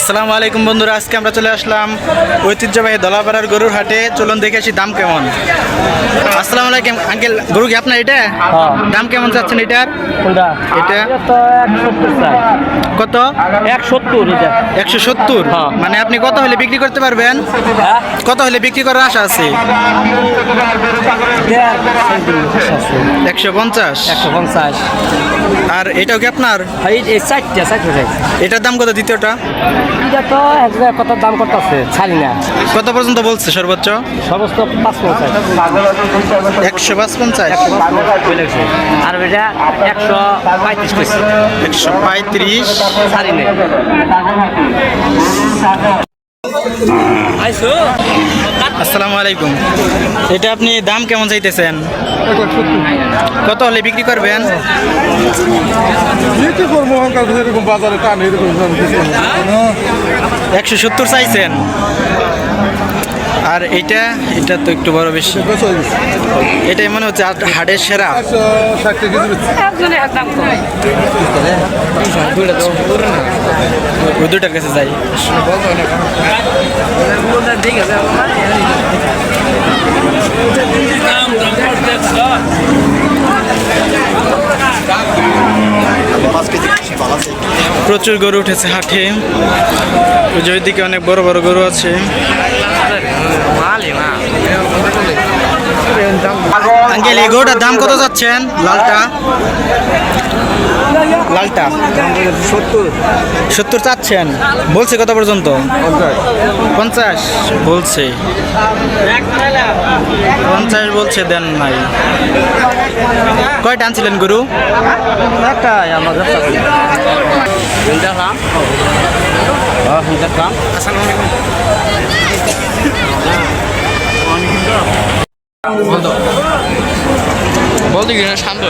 আসসালামু আলাইকুম বন্ধুরা, আজকে আমরা চলে আসলাম ঐতিহ্যবাহী দলাপাড়ার গরুর হাটে। চলুন দেখে আসি দাম কেমন। আসসালামু আলাইকুম আঙ্কেল, গরু কি আপনার এটা? দাম কেমন চাচ্ছেন এটার? এটা তো 170 চাই। কত? 170 এটা। 170? হ্যাঁ। মানে আপনি কত হলে বিক্রি করতে পারবেন? হ্যাঁ? কত হলে বিক্রি করার আশা আছে? 150? 150। আর এটাও কি আপনার? এই 4টা। এটার দাম কত দ্বিতীয়টা? এটা তো এক জায়গায় কত দাম করতেছে ছাড়ি না। কত পর্যন্ত বলছে সর্বোচ্চ? সমস্ত 550। 155? আর এটা 135 কইছে। 135? ছাড়ি না। আইসো। আসসালামু আলাইকুম, এটা আপনি দাম কেমন চাইতেছেন? কত হলে বিক্রি করবেন? বিক্রি করবো এরকম বাজারে টান এরকম 170 চাইছেন। আর এটা এটা তো একটু বড় বেশি। এটাই মনে হচ্ছে হাড়ের সেরা। 60 কেজি ওই দুটার কাছে যাই। প্রচুর গরু উঠেছে হাটে। ওই যে ওইদিকে অনেক বড় বড় গরু আছে। আঙ্কেল, এই গরুটার দাম কত যাচ্ছেন? লালটা 70 চাচ্ছেন। বলছে কত পর্যন্ত? 50 বলছে। 50 বলছে, দেন নাই। কয়টা আনছিলেন গরু? একটাই আমার দেখলাম। বলতে গেলে শান্ত